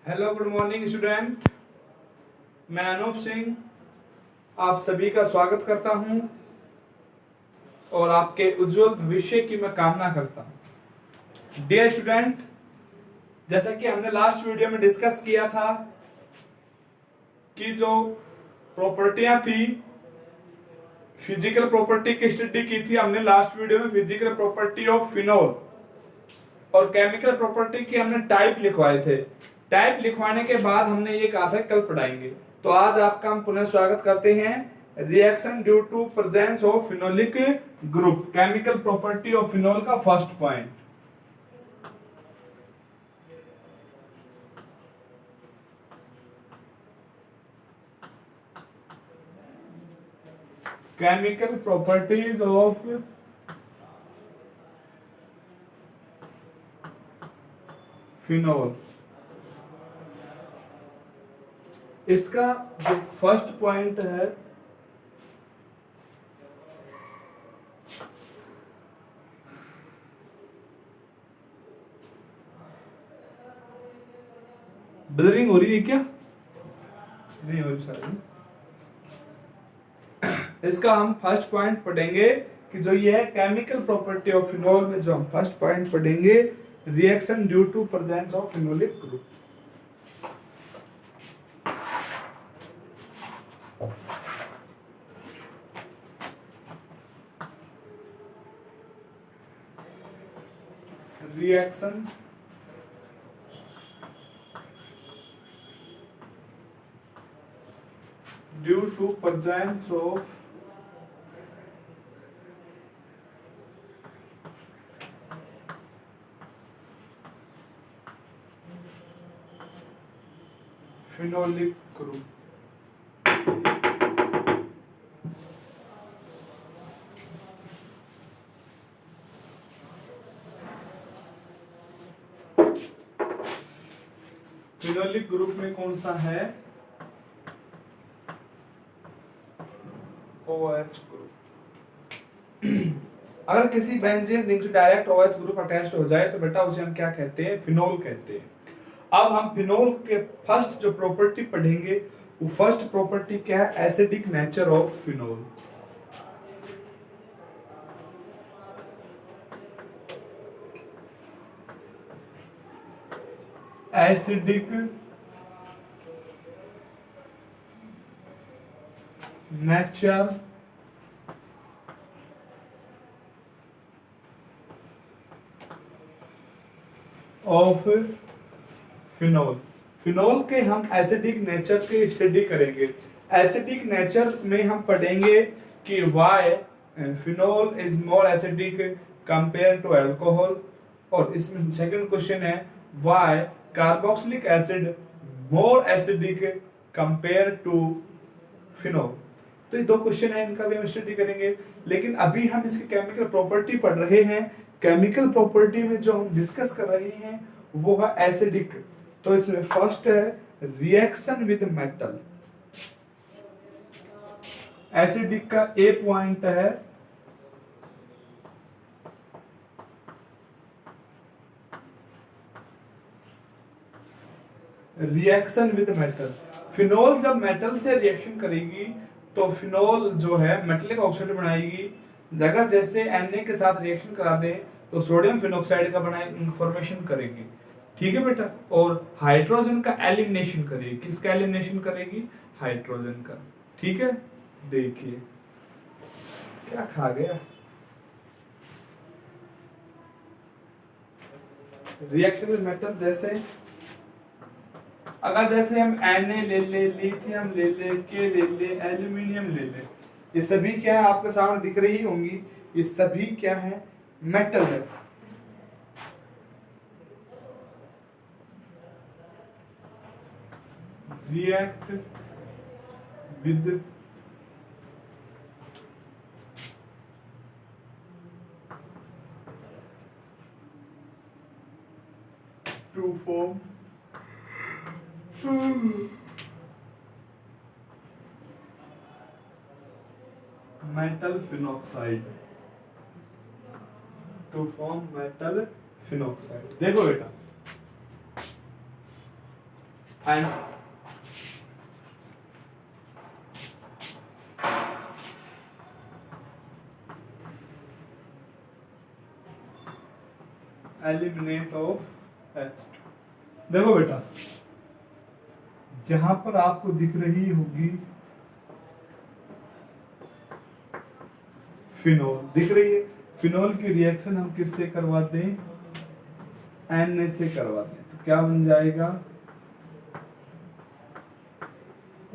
Hello good morning student. मैं अनूप सिंह आप सभी का स्वागत करता हूं और आपके उज्जवल भविष्य की मैं कामना करता हूं। डियर स्टूडेंट, जैसा कि हमने लास्ट वीडियो में डिस्कस किया था कि जो प्रॉपर्टियां थी, फिजिकल प्रॉपर्टी की स्टडी की थी हमने लास्ट वीडियो में। फिजिकल प्रॉपर्टी ऑफ फिनोल और केमिकल प्रॉपर्टी के हमने टाइप लिखवाए थे। टाइप लिखवाने के बाद हमने ये कहा था कल पढ़ाएंगे, तो आज आपका हम पुनः स्वागत करते हैं। Reaction due to presence of phenolic group, chemical property of phenol का first point. Chemical properties of phenol. इसका जो फर्स्ट पॉइंट है ब्लरिंग हो रही है क्या? नहीं हो रही शायद। इसका हम फर्स्ट पॉइंट पढ़ेंगे कि जो ये है केमिकल प्रॉपर्टी ऑफ फिनोल में जो हम फर्स्ट पॉइंट पढ़ेंगे, reaction due to presence of phenolic group. Reaction due to presence of phenolic group. Phenolic group में कौन सा है? OH group. अगर किसी बेंजीन रिंग से डायरेक्ट OH ग्रुप अटैच्ड हो जाए तो बेटा उसे हम क्या कहते हैं? फिनोल कहते हैं। अब हम फिनोल के फर्स्ट जो प्रॉपर्टी पढ़ेंगे वो फर्स्ट प्रॉपर्टी क्या है? Acidic nature of phenol. Acidic nature of phenol. Phenol के हम एसिडिक नेचर की स्टडी करेंगे। एसिडिक नेचर में हम पढ़ेंगे कि why phenol is more acidic compare to alcohol, और इसमें सेकंड क्वेश्चन है why carboxylic acid more acidic compare to phenol. तो ये दो क्वेश्चन है, इनका भी हम स्टडी करेंगे। लेकिन अभी हम इसकी केमिकल प्रॉपर्टी पढ़ रहे हैं। केमिकल प्रॉपर्टी में जो हम डिस्कस कर रहे हैं वो है एसिडिक। तो इसमें फर्स्ट है रिएक्शन विद मेटल। एसिडिक का ए पॉइंट है रिएक्शन विद मेटल। फिनोल जब मेटल से रिएक्शन करेगी तो फिनोल जो है मेटलिक ऑक्साइड बनाएगी। अगर जैसे Na के साथ रिएक्शन करा दे तो सोडियम फिनोक्साइड का फॉर्मेशन करेगी। ठीक है बेटा। और हाइड्रोजन का एलिमिनेशन करेगी। किसका एलिमिनेशन करेगी? हाइड्रोजन का। ठीक है। देखिए क्या खा गया। रिएक्शन विद मेटल जैसे अगर जैसे हम Na ले ले, लिथियम ले ले, के ले ले, एल्यूमिनियम ले ले, ये सभी क्या है? आपके सामने दिख रही होंगी। ये सभी क्या है? मेटल है। React with to form metal phenoxide, to form metal phenoxide. देखो बेटा, एंड एलिमिनेट ऑफ H2। देखो बेटा, यहां पर आपको दिख रही होगी फिनोल, दिख रही है। फिनोल की रिएक्शन हम किससे करवाते हैं, Na से करवाते हैं। तो क्या बन जाएगा,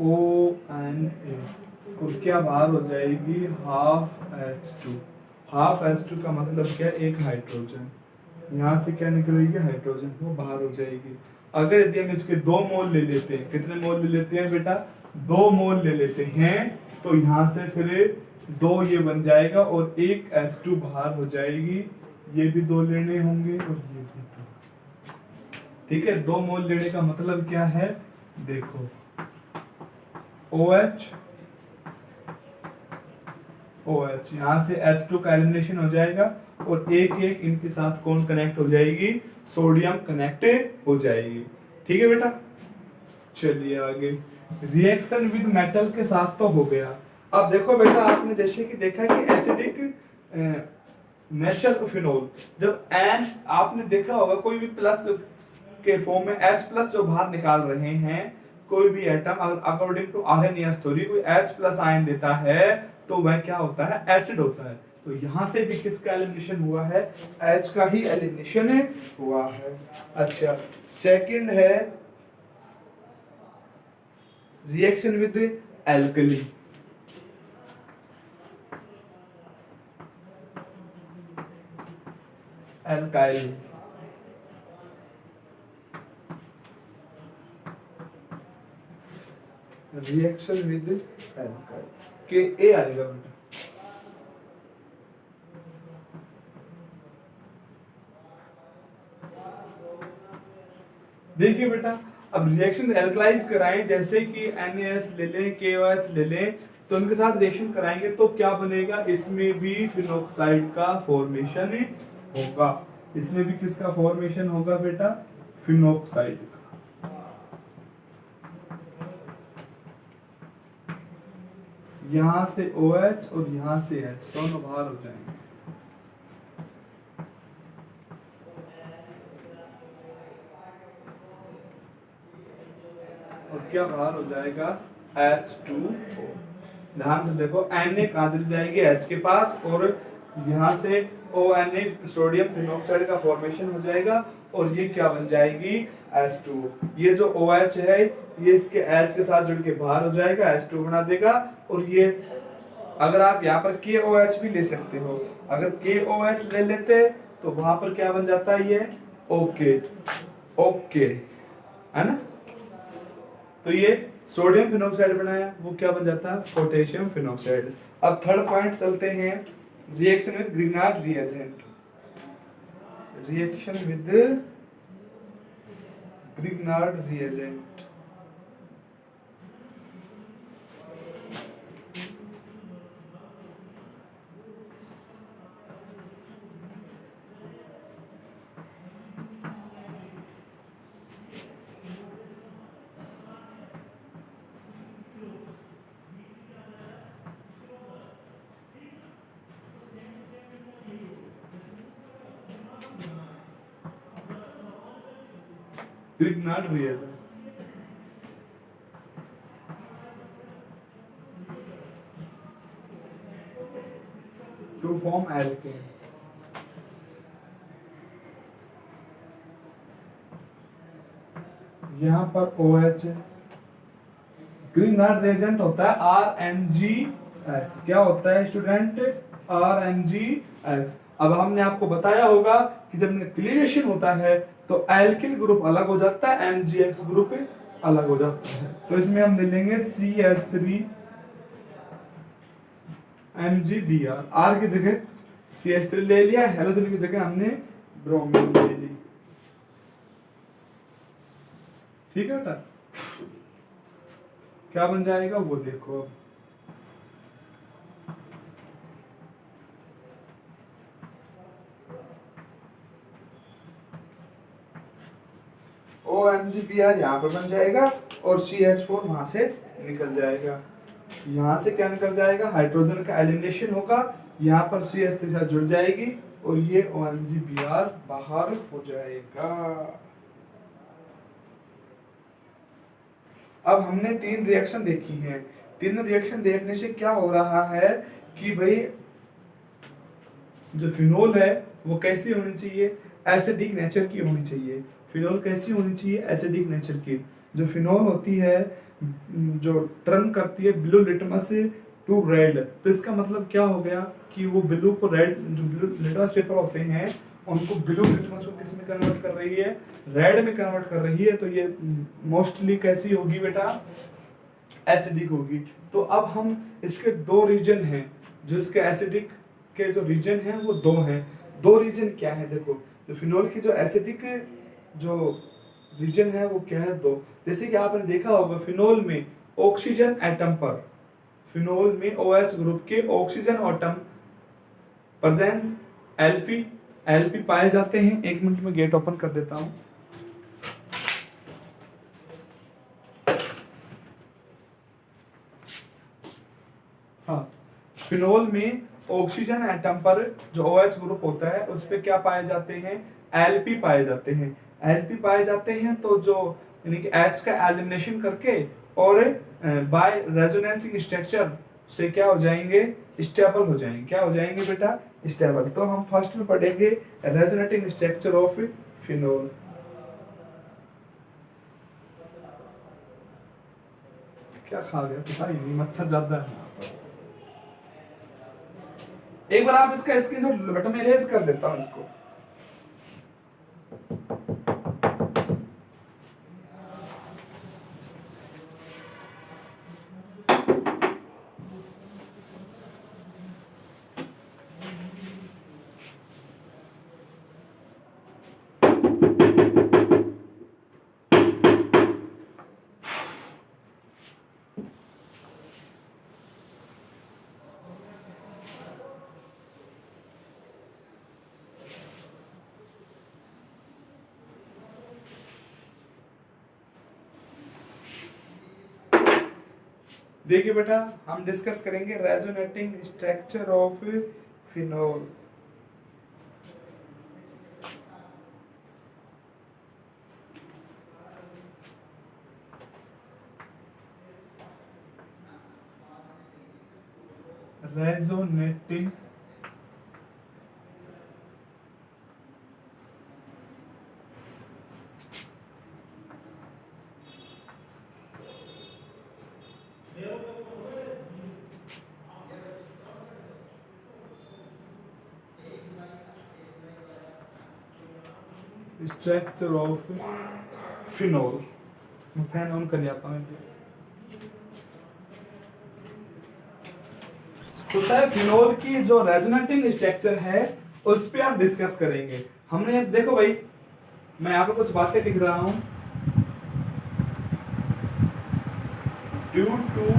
ONA, और क्या बाहर हो जाएगी, हाफ H2। हाफ H2 का मतलब क्या, एक हाइड्रोजन, यहाँ से क्या निकलेगी, हाइड्रोजन, वो बाहर हो जाएगी। अगर यदि हम इसके 2 मोल ले लेते हैं, कितने मोल ले लेते हैं बेटा, 2 मोल ले लेते हैं, तो यहाँ से फिर 2 ये बन जाएगा और एक H2 बाहर हो जाएगी। ये भी 2 लेने होंगे और ये भी 2। ठीक है, 2 मोल लेने का मतलब क्या है, देखो OH OH, यहाँ से H2 का एलिमिनेशन हो जाएगा और एक एक इनके साथ कौन कनेक्ट हो जाएगी, सोडियम कनेक्ट हो जाएगी। ठीक है बेटा, चलिए आगे। रिएक्शन विद मेटल के साथ तो हो गया। अब देखो बेटा, आपने जैसे कि देखा कि एसिडिक नेचर ऑफ फिनोल, जब एन आपने देखा होगा कोई भी प्लस के फॉर्म में H प्लस जो बाहर निकाल रहे हैं, कोई भी एटम अगर अकॉर्डिंग टू आरएनएस थ्योरी कोई H प्लस आयन देता है तो वह क्या होता है, एसिड होता है। तो यहां से भी किसका एलिमिनेशन हुआ है, H का ही एलिमिनेशन हुआ है। अच्छा, सेकंड है reaction with alkali. Alkyl, reaction with alkyl, के ए आएगा बेटा। देखिए बेटा, अब रिएक्शन एल्कलाइज कराएं, जैसे कि NaH ले लें, KOH ले लें, तो उनके साथ रिएक्शन कराएंगे तो क्या बनेगा, इसमें भी फिनोक्साइड का फॉर्मेशन होगा। इसमें भी किसका फॉर्मेशन होगा बेटा, फिनोक्साइड का। यहां से OH और यहां से H दोनों बाहर हो जाएंगे। और क्या बाहर हो जाएगा, H2O। ध्यान से देखो, Na कहाँ चली जाएगी, H के पास, और यहाँ से ONA सोडियम फिनोक्साइड का फॉर्मेशन हो जाएगा और ये क्या बन जाएगी, H2O। ये जो OH है ये इसके H के साथ जुड़ के बाहर हो जाएगा, H2 बना देगा। और ये अगर आप यहाँ पर KOH भी ले सकते हो, अगर KOH ले लेते तो वहां पर क्या बन जाता है, ये ओके ओके, है ना। तो ये सोडियम फिनोक्साइड बनाया, वो क्या बन जाता है, पोटेशियम फिनोक्साइड। अब थर्ड पॉइंट चलते हैं, reaction with Grignard reagent. Reaction with Grignard reagent. Grignard reagent to form alkane। यहाँ पर OH, ग्रिग्नार्ड रिएजेंट होता है RMgX। क्या होता है स्टूडेंट, RMgX। अब हमने आपको बताया होगा कि जब न्यूक्लिएशन होता है तो एल्किल ग्रुप अलग हो जाता है, MgX ग्रुप अलग हो जाता है। तो इसमें हम ले लेंगे CH3 MgBr, R की जगह CH3 ले लिया, हेलोजन की जगह हमने ब्रोमीन ले ली। ठीक है बेटा, क्या बन जाएगा वो देखो। OMgBr यहाँ पर बन जाएगा और CH4 वहां से निकल जाएगा। यहाँ से क्या निकल जाएगा, हाइड्रोजन का एलिमिनेशन होगा, यहाँ पर CH के साथ जुड़ जाएगी और ये OMgBr बाहर हो जाएगा। अब हमने 3 रिएक्शन देखी हैं। तीनों रिएक्शन देखने से क्या हो रहा है कि भाई जो फिनोल है वो कैसी होनी चाहिए, एसिडिक नेचर की होनी चाहिए। फिनोल कैसी होनी चाहिए, एसिडिक नेचर की। जो फिनोल होती है जो टर्न करती है ब्लू लिटमस टू रेड, तो इसका मतलब क्या हो गया कि वो ब्लू को रेड, जो ब्लू लिटमस पेपर होते हैं उनको ब्लू लिटमस को किस में कन्वर्ट कर रही है, रेड में कन्वर्ट कर रही है। तो ये मोस्टली कैसी होगी बेटा, एसिडिक होगी। तो अब हम इसके 2 रीजन हैं, जो इसके एसिडिक के जो रीजन हैं वो 2 हैं। 2 रीजन क्या है, देखो जो फिनोल की जो एसिडिक जो रीजन है वो क्या है, 2। जैसे कि आपने देखा होगा फिनोल में ऑक्सीजन एटम पर, फिनोल में OH ग्रुप के ऑक्सीजन एटम प्रेजेंस एल्पी पाए जाते हैं। 1 मिनट में गेट ओपन कर देता हूं। हाँ, फिनोल में ऑक्सीजन एटम पर जो OH ग्रुप होता है उस पे क्या पाए जाते हैं, एल्पी पाए जाते हैं। एल्पी पाए जाते हैं तो जो यानी कि H का एलिमिनेशन करके और बाय रेजोनेंसिंग स्ट्रक्चर से क्या हो जाएंगे, स्टेबल हो जाएंगे। क्या हो जाएंगे बेटा, स्टेबल। तो हम फर्स्ट में पढ़ेंगे रेजोनेटिंग स्ट्रक्चर ऑफ फिनोल। क्या खा गया पता ही नहीं, मच्छर ज्यादा है। एक बार आप इसका स्क्रीनशॉट बेटा, मैं इरेज कर देता हूं इसको। देखिए बेटा, हम डिस्कस करेंगे resonating structure of phenol. Resonating structure of phenol. मैं फैन ऑन कर जाता हूँ। तो सर फिनोल की जो रेजोनेटिंग स्ट्रक्चर है उस पे हम डिस्कस करेंगे। हमने देखो भाई, मैं यहाँ पे कुछ बातें लिख रहा हूं। Due to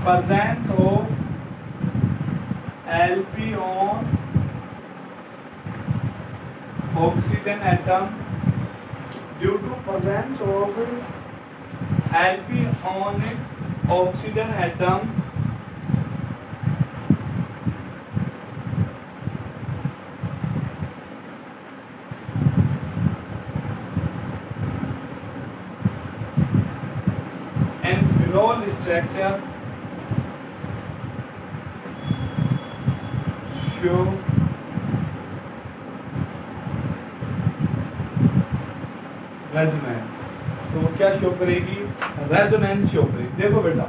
presence of Lp on oxygen atom, due to presence of Lp on oxygen atom, and phenol structure show resonance. तो वो क्या शो करेगी, रेजोनेंस शो करेगी। देखो बेटा,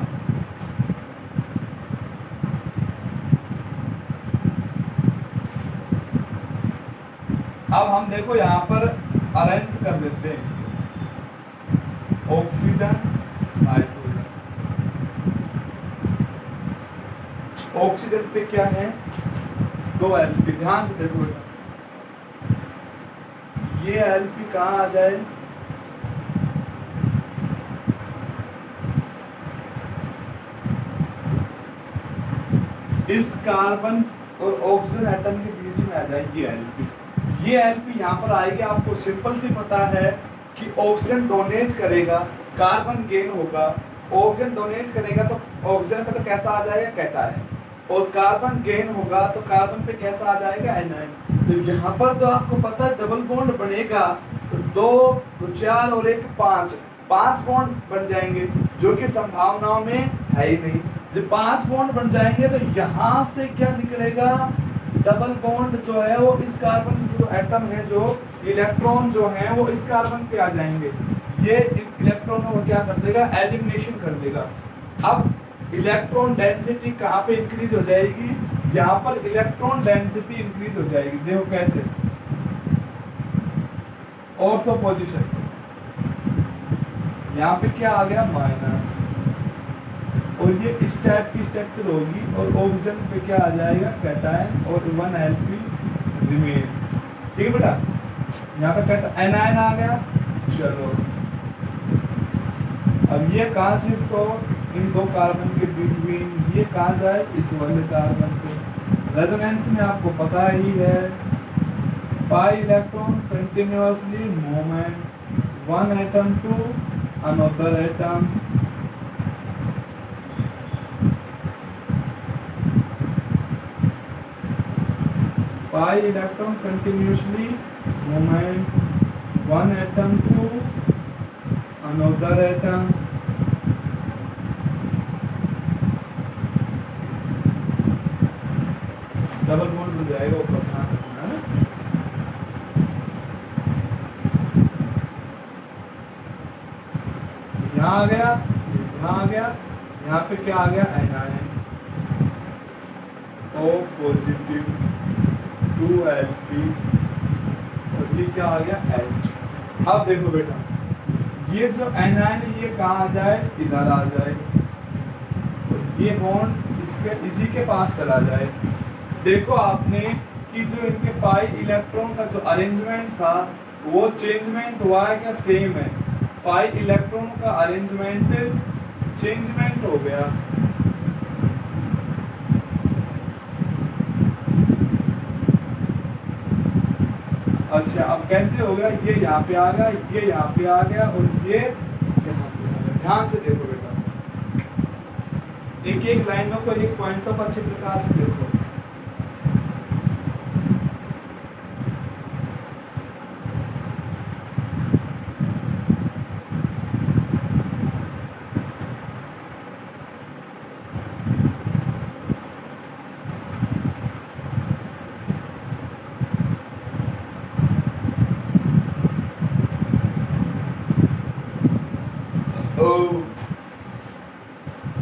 अब हम देखो यहाँ पर अरेंज कर देते हैं ऑक्सीजन हाइड्रोजन। ऑक्सीजन पे क्या है, 2 एलपी। ध्यान से देखो बेटा, ये एलपी कहाँ आ जाए, इस कार्बन और ऑक्सीजन एटम के बीच में आ जाएगी एलपी। ये Lp यहाँ पर आएगी, आपको सिंपल सी पता है कि ऑक्सीजन डोनेट करेगा, कार्बन गेन होगा। ऑक्सीजन डोनेट करेगा तो ऑक्सीजन पे तो कैसा आ जाएगा, कैटायन, और कार्बन गेन होगा तो कार्बन पे कैसा आ जाएगा, एनायन। तो यहाँ पर तो आपको पता है डबल बॉन्ड बनेगा, तो 2 तो 4 और 1 5 बॉन्ड बन जाएंगे, जो कि संभावनाओं में है ही नहीं। जब 5 बॉन्ड बन जाएंगे तो यहाँ से क्या निकलेगा, डबल बॉन्ड जो है वो इस कार्बन जो एटम है, जो इलेक्ट्रॉन जो है वो इस कार्बन पे आ जाएंगे। ये इलेक्ट्रॉन को क्या कर देगा, एलिमिनेशन कर देगा। अब इलेक्ट्रॉन डेंसिटी कहाँ पे इंक्रीज हो जाएगी, यहाँ पर इलेक्ट्रॉन डेंसिटी इंक्रीज हो जाएगी। देखो कैसे, ऑर्थो पोजीशन, यहाँ पे क्या आ गया, माइनस, और ये इस टाइप की स्ट्रक्चर होगी, और ऑक्सीजन पे क्या आ जाएगा, कैटायन, और 1 Lp रिमेन। ठीक है बेटा, यहाँ पे एनायन आ गया। चलो अब ये कहाँ शिफ्ट हो, इन 2 कार्बन के बिटवीन, ये कहाँ जाए, इस वाले कार्बन पे। रेजोनेंस में आपको पता ही है, pi electron continuously movement, 1 atom to another atom, pi electron continuously movement 1 atom to another atom, double bond हो जाएगा ऊपर, ध्यान रखना है ना। यहाँ आ गया, यहाँ आ गया, यहाँ पे क्या आ गया, एनायन, O पॉजिटिव 2 Lp, और ये क्या आ गया, H। अब देखो बेटा, ये जो एनायन ये कहाँ आ जाए, इधर आ जाए, और ये बॉन्ड इसी के पास चला जाए। देखो आपने कि जो इनके पाई इलेक्ट्रॉन का जो अरेंजमेंट था वो चेंजमेंट हुआ है क्या, सेम है। पाई इलेक्ट्रॉन का अरेंजमेंट चेंजमेंट हो गया। अच्छा अब कैसे हो गया, ये यहाँ पे आ गया, ये यहाँ पे आ गया, और ये यहाँ पे आ गया। ध्यान से देखो बेटा, एक एक लाइनों को, एक पॉइंटों को अच्छे प्रकार से देखो।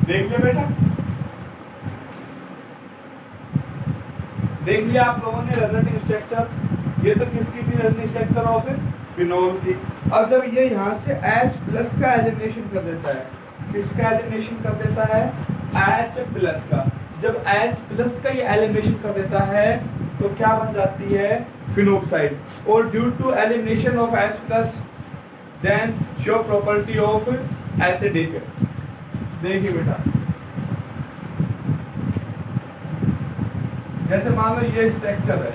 देख लिया बेटा, देख लिया आप लोगों ने रेजोनेटिंग स्ट्रक्चर। ये तो किसकी थी, रेजोनेटिंग स्ट्रक्चर ऑफ फिनोल की। अब जब ये यहाँ से H+ का एलिमिनेशन कर देता है, किसका एलिमिनेशन कर देता है, H+ का। जब H+ का ये एलिमिनेशन कर देता है तो क्या बन जाती है, फिनोक्साइड। और due to elimination of H+ then show property of acidic. देखिए बेटा, जैसे मान लो ये स्ट्रक्चर है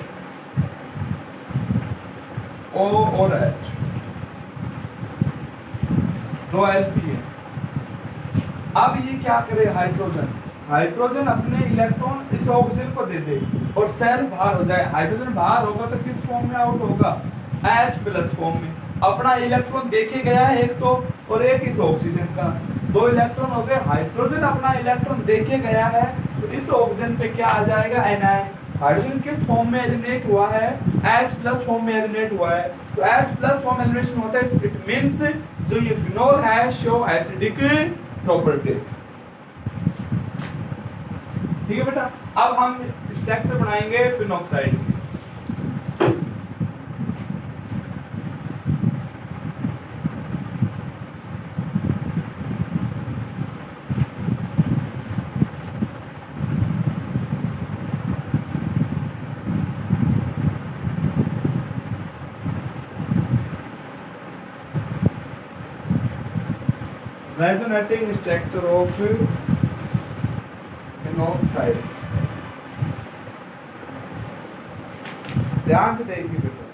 O और H, 2 Lp है। अब ये क्या करे, हाइड्रोजन अपने इलेक्ट्रॉन इस ऑक्सीजन को दे दे और सेल बाहर हो जाए। हाइड्रोजन बाहर होगा तो किस फॉर्म में आउट होगा, H+ फॉर्म में। अपना इलेक्ट्रॉन देके गया है एक तो, और एक इस ऑक्सीजन का, 2 इलेक्ट्रॉन हो गए। हाइड्रोजन अपना इलेक्ट्रॉन देके गया है तो इस ऑक्सीजन पे क्या आ जाएगा, एनायन। हाइड्रोजन किस फॉर्म में एलिमिनेट हुआ है, H+ फॉर्म में एलिमिनेट हुआ है। तो H+ फॉर्म एलिमिनेशन होता है, इट मींस जो ये फिनोल है शो एसिडिक प्रॉपर्टी। ठीक है बेटा, अब हम स्ट्रक्चर बनाएंगे फिनोक्साइड की। Resonating structure of phenoxide. ध्यान से देखिए बेटा,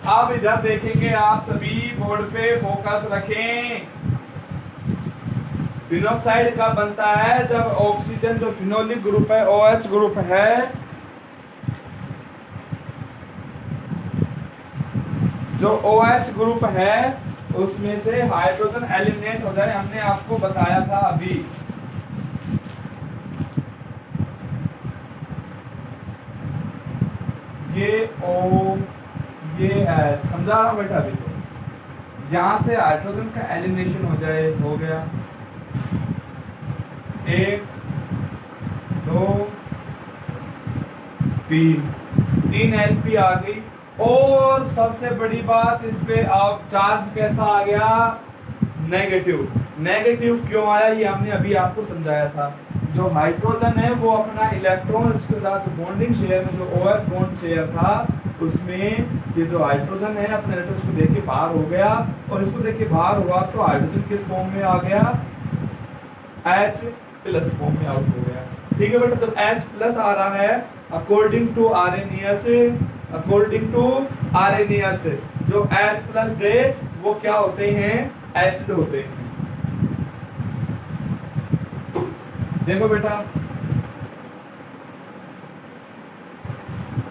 अब इधर देखेंगे, आप सभी बोर्ड पे फोकस रखें। फिनोक्साइड कब बनता है? जब ऑक्सीजन जो फिनोलिक ग्रुप है, OH ग्रुप है, जो OH ग्रुप है उसमें से हाइड्रोजन एलिमिनेट हो जाए। हमने आपको बताया था अभी। ये O, ये H, समझा रहा हूं बेटा? अभी तो यहां से हाइड्रोजन का एलिमिनेशन हो जाए, हो गया। 1 2 3 LP आ गई। और सबसे बड़ी बात, इस पे आप चार्ज कैसा आ गया? नेगेटिव। नेगेटिव क्यों आया ये हमने अभी आपको समझाया था। जो हाइड्रोजन है वो अपना इलेक्ट्रॉन इसके साथ बॉन्डिंग शेयर में जो OH बॉन्ड शेयर था उसमें ये जो हाइड्रोजन है अपने इलेक्ट्रॉन इसको देख के बाहर हो गया, और इसको देख के बाहर हुआ तो हाइड्रोजन किस फॉर्म में आ गया? H प्लस फॉर्म में आउट हो गया। ठीक है बेटा, तो H प्लस आ रहा है अकॉर्डिंग टू आर्रेनियस। अकॉर्डिंग टू आर्रेनियस जो H प्लस दे वो क्या होते हैं? एसिड होते हैं। देखो बेटा,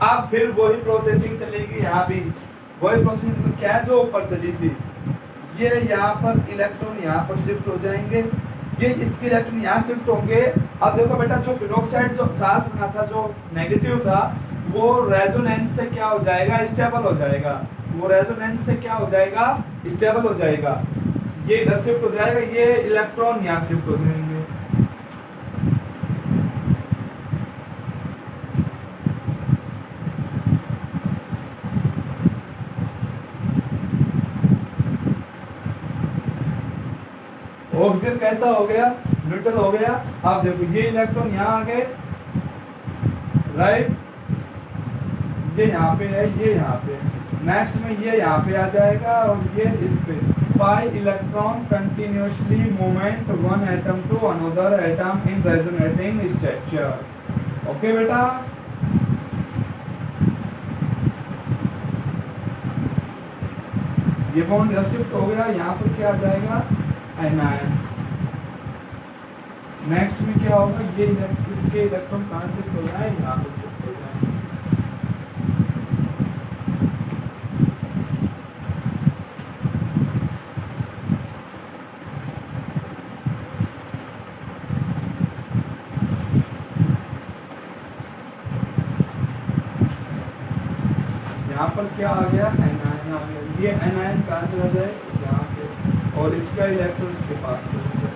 अब फिर वही प्रोसेसिंग चलेगी यहाँ भी। वही प्रोसेसिंग क्या जो ऊपर चली थी, ये यहाँ पर इलेक्ट्रॉन यहाँ पर शिफ्ट हो जाएंगे, ये इसके इलेक्ट्रॉन यहाँ शिफ्ट होंगे। अब देखो बेटा, जो फिनोक्साइड जो चार्ज बना था जो नेगेटिव था वो रेजोनेंस से क्या हो जाएगा? स्टेबल हो जाएगा। वो रेजोनेंस से क्या हो जाएगा? स्टेबल हो जाएगा। ये इधर शिफ्ट हो जाएगा, ये इलेक्ट्रॉन यहाँ शिफ्ट हो जाएंगे। ऑक्सीजन कैसा हो गया? न्यूट्रल हो गया। अब देखो ये इलेक्ट्रॉन यहाँ आ गए, राइट, ये यहाँ पे है, ये यहाँ पे। नेक्स्ट में ये यहाँ पे आ जाएगा और ये इस पे। Pi electron continuously movement one atom to another atom in resonating structure. Okay बेटा, ये बॉन्ड शिफ्ट हो गया, यहाँ पर क्या आ जाएगा? एनायन। नेक्स्ट में क्या होगा? ये इसके इलेक्ट्रॉन कहाँ शिफ्ट हो जाए? यहाँ पर शिफ्ट हो जाए। यहाँ पर क्या आ गया? एनायन आ गया। ये एनायन कहाँ चला जाए? यहाँ पे, और इसका इलेक्ट्रॉन इसके पास से हो जाए।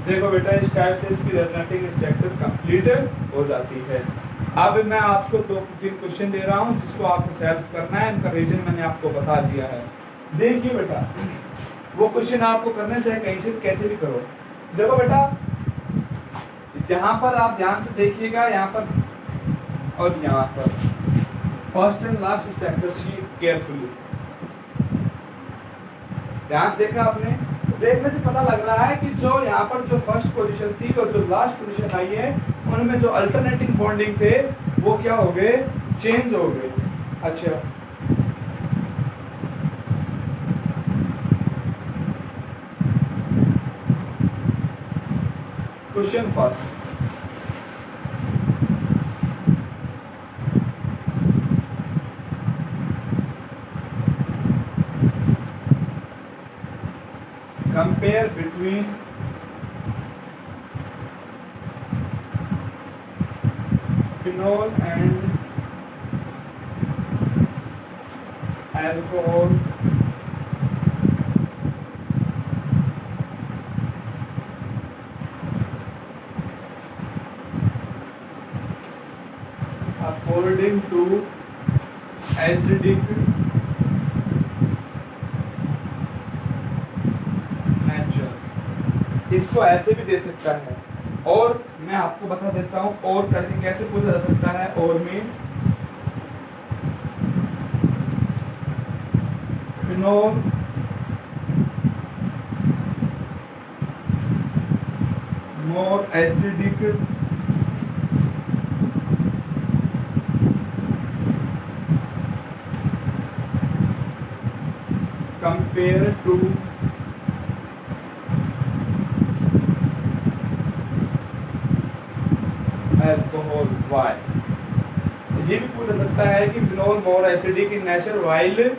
देखो बेटा, इस टाइप से इसकी रेजोनेटिंग स्ट्रक्चर कंप्लीट हो जाती है। अब मैं आपको 2-3 क्वेश्चन दे रहा हूँ जिसको आपको सॉल्व करना है। इनका रीजन मैंने आपको बता दिया है। देखिए बेटा, वो क्वेश्चन आपको करने से कहीं से कैसे भी करो। देखो बेटा, यहाँ पर आप ध्यान से देखिएगा, यहाँ पर और यहाँ पर first and last structure sheet carefully ध्यान से देखा आपने। देखने से पता लग रहा है कि जो यहाँ पर जो फर्स्ट पोजीशन थी और जो लास्ट पोजीशन आई है उनमें जो अल्टरनेटिंग बॉन्डिंग थे वो क्या हो गए? चेंज हो गए। अच्छा, question first, compare between phenol and alcohol according to acidic nature। इसको ऐसे भी दे सकता है, और मैं आपको बता देता हूँ और करके कैसे पूछा जा सकता है। और में phenol more acidic compare to alcohol why. ये भी पूछा सकता है कि phenol more acidic in nature while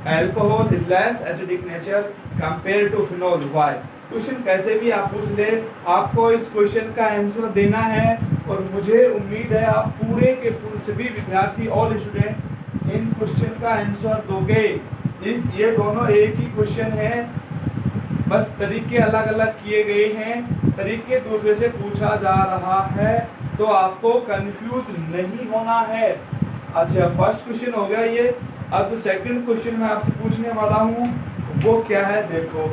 alcohol is less acidic nature compare to phenol why. Question कैसे भी आप पूछ ले, आपको इस क्वेश्चन का आंसर देना है। और मुझे उम्मीद है आप पूरे के पूरे सभी विद्यार्थी ऑल स्टूडेंट इन क्वेश्चन का आंसर दोगे। ये दोनों एक ही क्वेश्चन है, बस तरीके अलग अलग किए गए हैं, तरीके दूसरे से पूछा जा रहा है, तो आपको कंफ्यूज नहीं होना है। अच्छा, फर्स्ट क्वेश्चन हो गया ये। अब जो सेकंड क्वेश्चन मैं आपसे पूछने वाला हूँ वो क्या है, देखो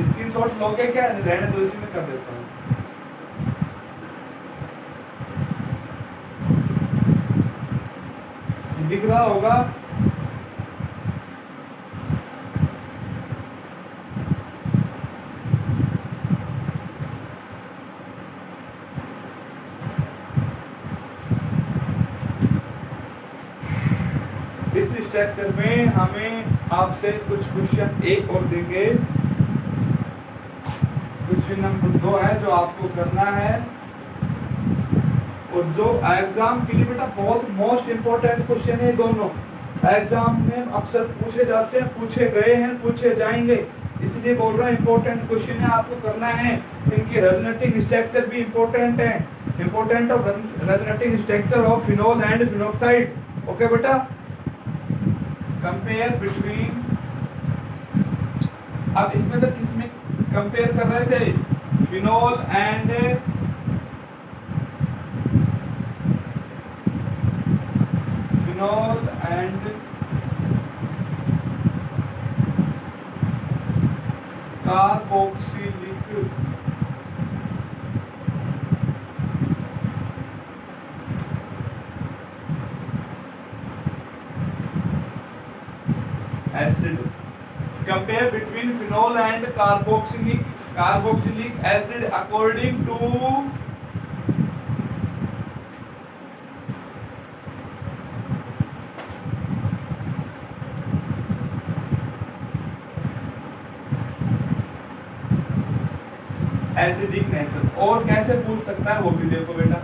स्क्रीनशॉट लोगे क्या, रहने दो, इसी में कर देता हूँ। दिख रहा होगा। इस स्ट्रक्चर में हमें आपसे कुछ क्वेश्चन एक और देंगे। क्वेश्चन नंबर 2 है जो आपको करना है, और जो एग्जाम के लिए बेटा बहुत मोस्ट इंपोर्टेंट क्वेश्चन है। दोनों एग्जाम में अक्सर पूछे जाते हैं, पूछे गए हैं, पूछे जाएंगे, इसलिए बोल रहा हूँ इंपॉर्टेंट क्वेश्चन है, आपको करना है। इनकी रेजोनेटिंग स्ट्रक्चर भी इंपॉर्टेंट है, important of resonating structure of phenol and phenoxide. Okay बेटा, कंपेयर बिटवीन, अब इसमें तो किसमें कंपेयर कर रहे थे, phenol and carboxylic acid. Compare between phenol and carboxylic acid according to acidic nature. और कैसे पूछ सकता है वो भी देखो बेटा।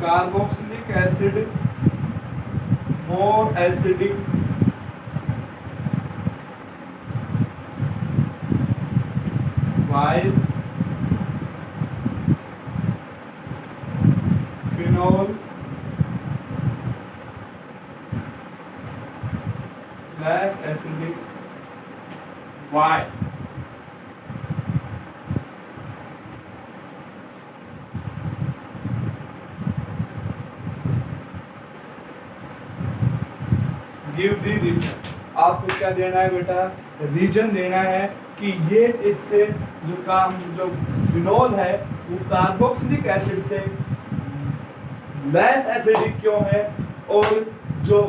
Carboxylic acid more acidic while phenol less acidic. Why? Give the reason. आपको क्या देना है बेटा, रीजन देना है कि ये इससे जो फिनोल है वो कार्बोक्सिलिक एसिड से लेस एसिडिक क्यों है, और जो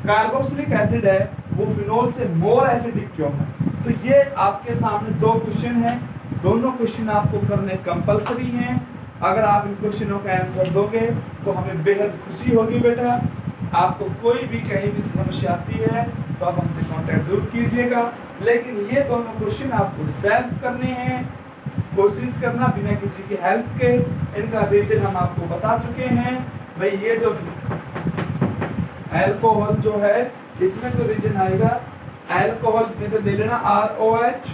कार्बोक्सिलिक एसिड है वो फिनोल से मोर एसिडिक क्यों है। तो ये आपके सामने दो क्वेश्चन हैं, दोनों क्वेश्चन आपको करने कंपलसरी हैं। अगर आप इन क्वेश्चनों का आंसर दोगे तो हमें बेहद खुशी होगी बेटा। आपको कोई भी कहीं भी समस्या आती है तो आप हमसे कांटेक्ट जरूर कीजिएगा, लेकिन ये दोनों क्वेश्चन आपको सेल्फ करने हैं, कोशिश करना बिना किसी की हेल्प के। इनका रीजन हम आपको बता चुके हैं भाई। ये जो अल्कोहल जो है इसमें तो रीजन आएगा, अल्कोहल में तो ले लेना ROH।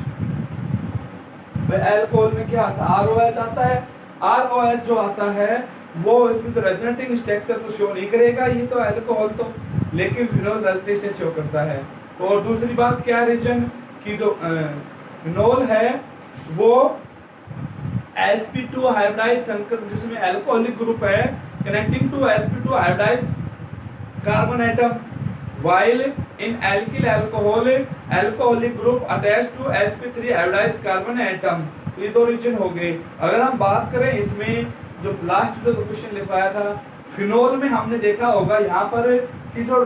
भाई अल्कोहल में क्या आता है, ROH आता है। ROH जो आता है वो इसमें तो रेजोनेटिंग स्ट्रक्चर तो शो नहीं करेगा, ये तो अल्कोहल तो, लेकिन फिनोल रेजोनेटिंग से शो करता है। और दूसरी बात क्या है रीजन कि जो फिनोल है वो sp2 हाइब्रिडाइज संकर जिसमें अल्कोहलिक ग्रुप है, connecting to sp2 iodized carbon atom, while in alkyl alcohol alcoholic group attached to sp3 iodized carbon atom। तो ये दो रीजन हो गए। अगर हम बात करें इसमें जो लास्ट जो क्वेश्चन लिखवाया था फिनोल में, हमने देखा होगा यहाँ पर कि जो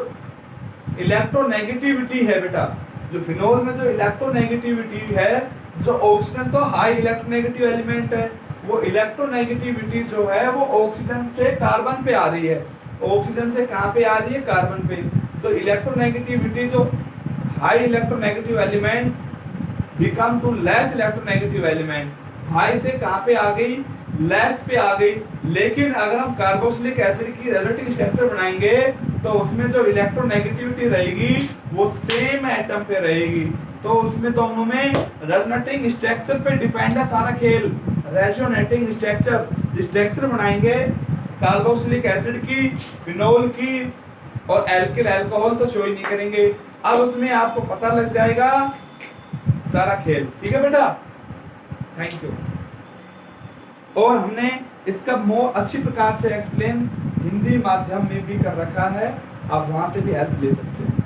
इलेक्ट्रोनेगेटिविटी है बेटा, जो फिनोल में जो इलेक्ट्रोनेगेटिविटी है, जो ऑक्सीजन तो हाई इलेक्ट्रोनेगेटिव एलिमेंट है, वो इलेक्ट्रोनेगेटिविटी जो है वो ऑक्सीजन से कार्बन पे आ रही है। ऑक्सीजन से कहाँ पे आ रही है? कार्बन पे। तो इलेक्ट्रोनेगेटिविटी जो high electronegative element become to less electronegative element, high से कहाँ पे आ गई? लेस पे आ गई। लेकिन अगर हम कार्बोक्सिलिक एसिड की रेजोनेटिंग स्ट्रक्चर बनाएंगे तो उसमें जो इलेक्ट्रोनेगेटिविटी रहेगी वो सेम एटम पे रहेगी। तो उसमें दोनों में रेजोनेटिंग स्ट्रक्चर पे डिपेंड है सारा खेल। रेजोनेटिंग स्ट्रक्चर बनाएंगे कार्बोक्सिलिक एसिड की, फिनोल की और एल्किल अल्कोहल तो शो ही नहीं करेंगे। अब उसमें आपको पता लग जाएगा सारा खेल। ठीक है बेटा, थैंक यू। और हमने इसका अच्छी प्रकार से एक्सप्लेन हिंदी माध्यम में भी कर रखा है, आप वहां से भी हेल्प ले सकते हैं।